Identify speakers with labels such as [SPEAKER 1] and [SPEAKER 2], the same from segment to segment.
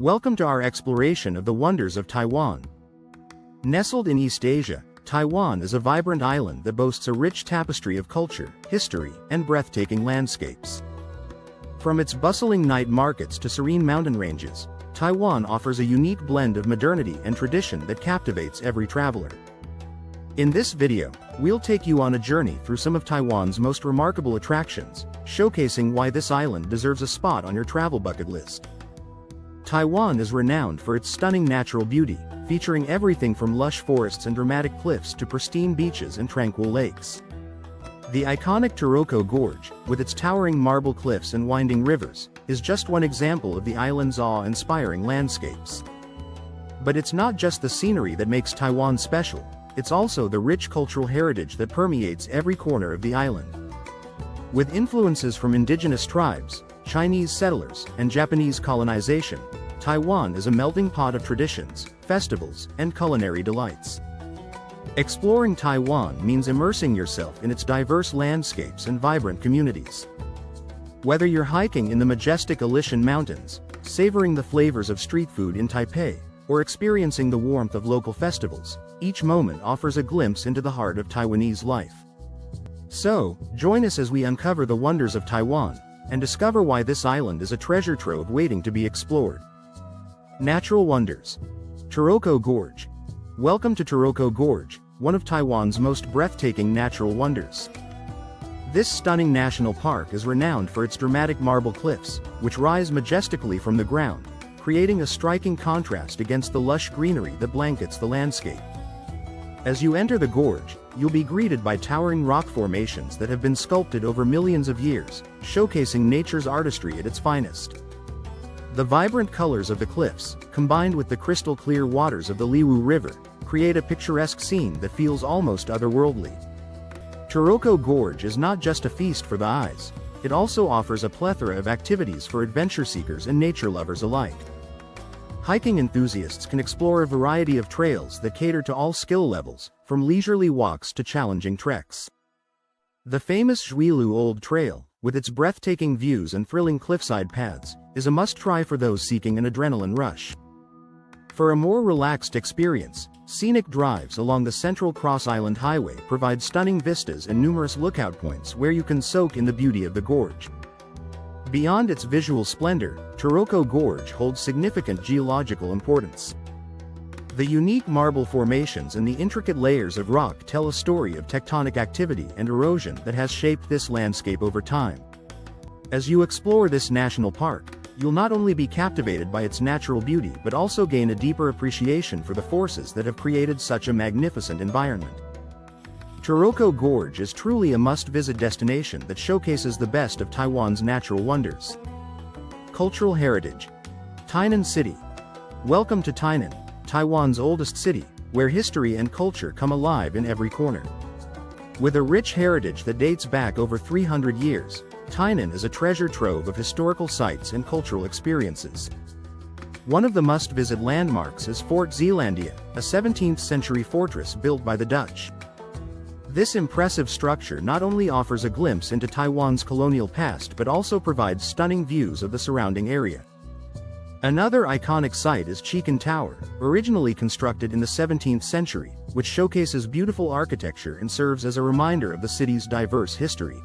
[SPEAKER 1] Welcome to our exploration of the wonders of Taiwan. Nestled in East Asia, Taiwan is a vibrant island that boasts a rich tapestry of culture, history, and breathtaking landscapes. From its bustling night markets to serene mountain ranges, Taiwan offers a unique blend of modernity and tradition that captivates every traveler. In this video, we'll take you on a journey through some of Taiwan's most remarkable attractions, showcasing why this island deserves a spot on your travel bucket list. Taiwan is renowned for its stunning natural beauty, featuring everything from lush forests and dramatic cliffs to pristine beaches and tranquil lakes. The iconic Taroko Gorge, with its towering marble cliffs and winding rivers, is just one example of the island's awe-inspiring landscapes. But it's not just the scenery that makes Taiwan special, it's also the rich cultural heritage that permeates every corner of the island. With influences from indigenous tribes, Chinese settlers, and Japanese colonization, Taiwan is a melting pot of traditions, festivals, and culinary delights. Exploring Taiwan means immersing yourself in its diverse landscapes and vibrant communities. Whether you're hiking in the majestic Alishan Mountains, savoring the flavors of street food in Taipei, or experiencing the warmth of local festivals, each moment offers a glimpse into the heart of Taiwanese life. So, join us as we uncover the wonders of Taiwan, and discover why this island is a treasure trove waiting to be explored. Natural Wonders. Taroko Gorge. Welcome to Taroko Gorge, one of Taiwan's most breathtaking natural wonders. This stunning national park is renowned for its dramatic marble cliffs, which rise majestically from the ground, creating a striking contrast against the lush greenery that blankets the landscape. As you enter the gorge, you'll be greeted by towering rock formations that have been sculpted over millions of years, showcasing nature's artistry at its finest. The vibrant colors of the cliffs, combined with the crystal-clear waters of the Liwu River, create a picturesque scene that feels almost otherworldly. Taroko Gorge is not just a feast for the eyes, it also offers a plethora of activities for adventure seekers and nature lovers alike. Hiking enthusiasts can explore a variety of trails that cater to all skill levels, from leisurely walks to challenging treks. The famous Zhuilu Old Trail, with its breathtaking views and thrilling cliffside paths, is a must-try for those seeking an adrenaline rush. For a more relaxed experience, scenic drives along the Central Cross Island Highway provide stunning vistas and numerous lookout points where you can soak in the beauty of the gorge. Beyond its visual splendor, Taroko Gorge holds significant geological importance. The unique marble formations and the intricate layers of rock tell a story of tectonic activity and erosion that has shaped this landscape over time. As you explore this national park, you'll not only be captivated by its natural beauty but also gain a deeper appreciation for the forces that have created such a magnificent environment. Taroko Gorge is truly a must-visit destination that showcases the best of Taiwan's natural wonders. Cultural Heritage. Tainan City. Welcome to Tainan, Taiwan's oldest city, where history and culture come alive in every corner. With a rich heritage that dates back over 300 years, Tainan is a treasure trove of historical sites and cultural experiences. One of the must-visit landmarks is Fort Zeelandia, a 17th-century fortress built by the Dutch. This impressive structure not only offers a glimpse into Taiwan's colonial past but also provides stunning views of the surrounding area. Another iconic site is Chichen Tower, originally constructed in the 17th century, which showcases beautiful architecture and serves as a reminder of the city's diverse history.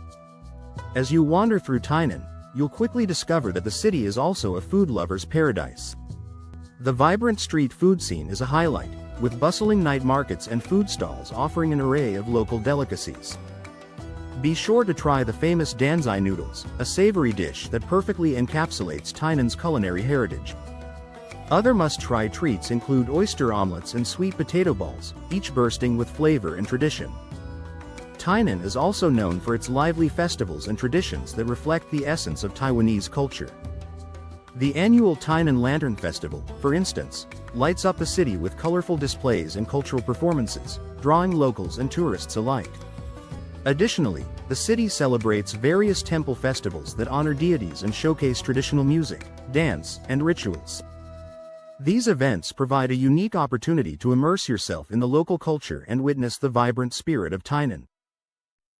[SPEAKER 1] As you wander through Tainan, you'll quickly discover that the city is also a food lover's paradise. The vibrant street food scene is a highlight, with bustling night markets and food stalls offering an array of local delicacies. Be sure to try the famous danzai noodles, a savory dish that perfectly encapsulates Tainan's culinary heritage. Other must-try treats include oyster omelets and sweet potato balls, each bursting with flavor and tradition. Tainan is also known for its lively festivals and traditions that reflect the essence of Taiwanese culture. The annual Tainan Lantern Festival, for instance, lights up the city with colorful displays and cultural performances, drawing locals and tourists alike. Additionally, the city celebrates various temple festivals that honor deities and showcase traditional music, dance, and rituals. These events provide a unique opportunity to immerse yourself in the local culture and witness the vibrant spirit of Tainan.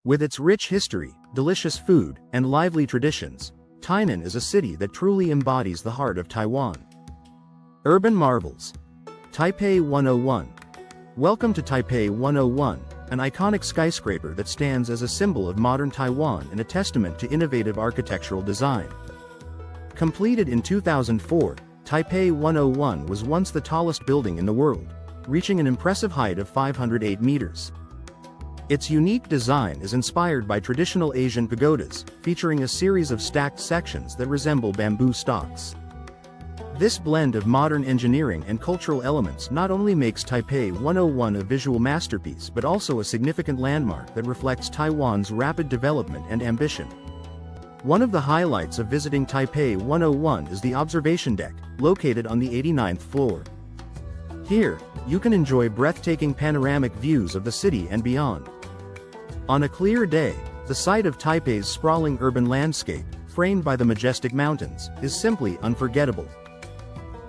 [SPEAKER 1] With its rich history, delicious food, and lively traditions, Tainan is a city that truly embodies the heart of Taiwan. Urban Marvels. Taipei 101. Welcome to Taipei 101, an iconic skyscraper that stands as a symbol of modern Taiwan and a testament to innovative architectural design. Completed in 2004, Taipei 101 was once the tallest building in the world, reaching an impressive height of 508 meters. Its unique design is inspired by traditional Asian pagodas, featuring a series of stacked sections that resemble bamboo stalks. This blend of modern engineering and cultural elements not only makes Taipei 101 a visual masterpiece but also a significant landmark that reflects Taiwan's rapid development and ambition. One of the highlights of visiting Taipei 101 is the observation deck, located on the 89th floor. Here, you can enjoy breathtaking panoramic views of the city and beyond. On a clear day, the sight of Taipei's sprawling urban landscape, framed by the majestic mountains, is simply unforgettable.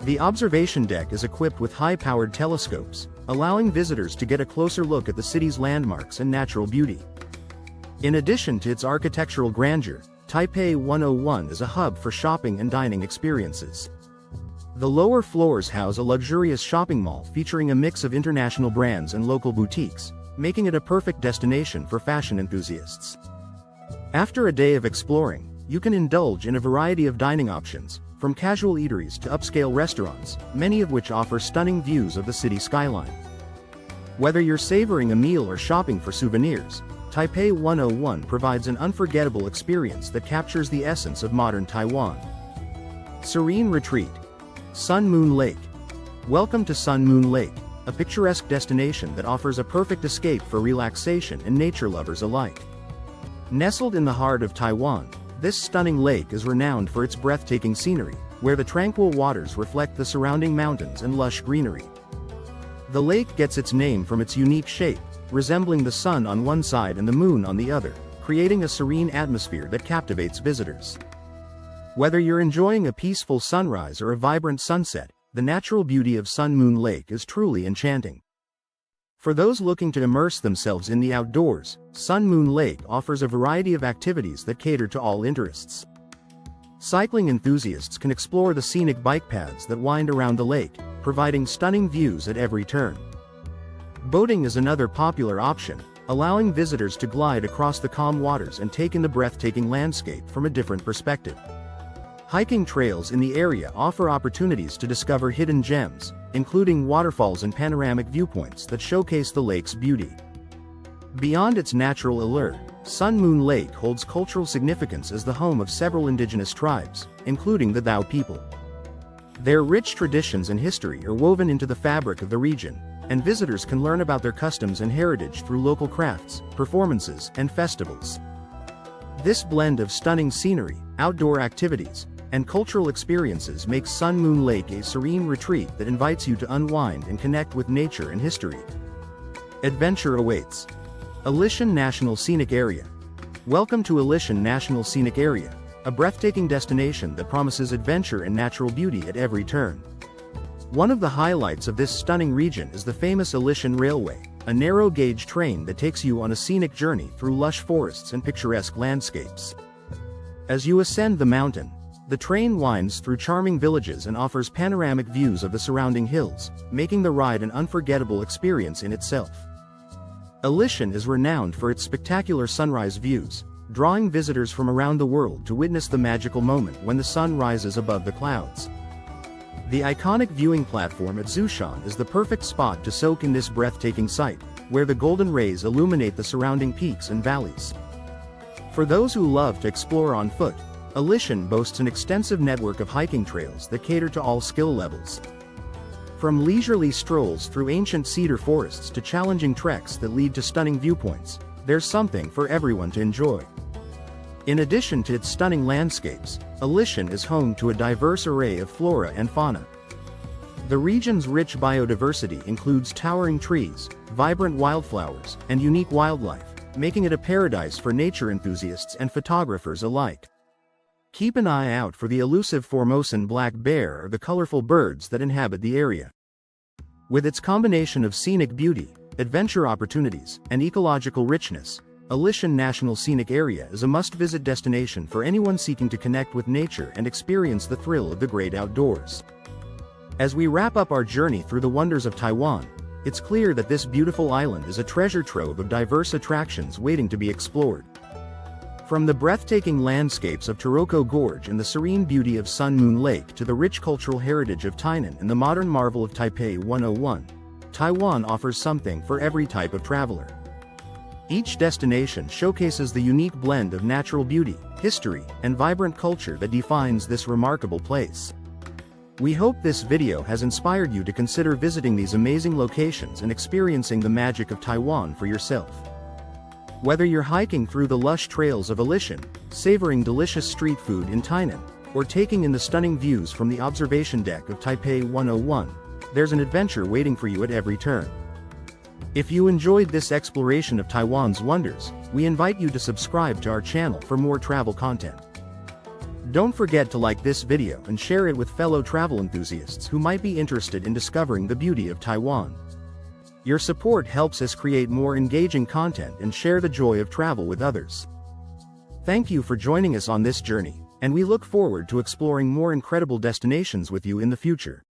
[SPEAKER 1] The observation deck is equipped with high-powered telescopes, allowing visitors to get a closer look at the city's landmarks and natural beauty. In addition to its architectural grandeur, Taipei 101 is a hub for shopping and dining experiences. The lower floors house a luxurious shopping mall featuring a mix of international brands and local boutiques, making it a perfect destination for fashion enthusiasts. After a day of exploring, you can indulge in a variety of dining options, from casual eateries to upscale restaurants, many of which offer stunning views of the city skyline. Whether you're savoring a meal or shopping for souvenirs, Taipei 101 provides an unforgettable experience that captures the essence of modern Taiwan. Serene Retreat. Sun Moon Lake. Welcome to Sun Moon Lake, a picturesque destination that offers a perfect escape for relaxation and nature lovers alike. Nestled in the heart of Taiwan, this stunning lake is renowned for its breathtaking scenery, where the tranquil waters reflect the surrounding mountains and lush greenery. The lake gets its name from its unique shape, resembling the sun on one side and the moon on the other, creating a serene atmosphere that captivates visitors. Whether you're enjoying a peaceful sunrise or a vibrant sunset, the natural beauty of Sun Moon Lake is truly enchanting. For those looking to immerse themselves in the outdoors, Sun Moon Lake offers a variety of activities that cater to all interests. Cycling enthusiasts can explore the scenic bike paths that wind around the lake, providing stunning views at every turn. Boating is another popular option, allowing visitors to glide across the calm waters and take in the breathtaking landscape from a different perspective. Hiking trails in the area offer opportunities to discover hidden gems, including waterfalls and panoramic viewpoints that showcase the lake's beauty. Beyond its natural allure, Sun Moon Lake holds cultural significance as the home of several indigenous tribes, including the Dao people. Their rich traditions and history are woven into the fabric of the region, and visitors can learn about their customs and heritage through local crafts, performances, and festivals. This blend of stunning scenery, outdoor activities, and cultural experiences makes Sun Moon Lake a serene retreat that invites you to unwind and connect with nature and history. Adventure awaits. Alishan National Scenic Area. Welcome to Alishan National Scenic Area, a breathtaking destination that promises adventure and natural beauty at every turn. One of the highlights of this stunning region is the famous Alishan Railway, a narrow-gauge train that takes you on a scenic journey through lush forests and picturesque landscapes. As you ascend the mountain, the train winds through charming villages and offers panoramic views of the surrounding hills, making the ride an unforgettable experience in itself. Alishan is renowned for its spectacular sunrise views, drawing visitors from around the world to witness the magical moment when the sun rises above the clouds. The iconic viewing platform at Zushan is the perfect spot to soak in this breathtaking sight, where the golden rays illuminate the surrounding peaks and valleys. For those who love to explore on foot, Alishan boasts an extensive network of hiking trails that cater to all skill levels. From leisurely strolls through ancient cedar forests to challenging treks that lead to stunning viewpoints, there's something for everyone to enjoy. In addition to its stunning landscapes, Alishan is home to a diverse array of flora and fauna. The region's rich biodiversity includes towering trees, vibrant wildflowers, and unique wildlife, making it a paradise for nature enthusiasts and photographers alike. Keep an eye out for the elusive Formosan black bear or the colorful birds that inhabit the area. With its combination of scenic beauty, adventure opportunities, and ecological richness, Alishan National Scenic Area is a must-visit destination for anyone seeking to connect with nature and experience the thrill of the great outdoors. As we wrap up our journey through the wonders of Taiwan, it's clear that this beautiful island is a treasure trove of diverse attractions waiting to be explored. From the breathtaking landscapes of Taroko Gorge and the serene beauty of Sun Moon Lake to the rich cultural heritage of Tainan and the modern marvel of Taipei 101, Taiwan offers something for every type of traveler. Each destination showcases the unique blend of natural beauty, history, and vibrant culture that defines this remarkable place. We hope this video has inspired you to consider visiting these amazing locations and experiencing the magic of Taiwan for yourself. Whether you're hiking through the lush trails of Alishan, savoring delicious street food in Tainan, or taking in the stunning views from the observation deck of Taipei 101, there's an adventure waiting for you at every turn. If you enjoyed this exploration of Taiwan's wonders, we invite you to subscribe to our channel for more travel content. Don't forget to like this video and share it with fellow travel enthusiasts who might be interested in discovering the beauty of Taiwan. Your support helps us create more engaging content and share the joy of travel with others. Thank you for joining us on this journey, and we look forward to exploring more incredible destinations with you in the future.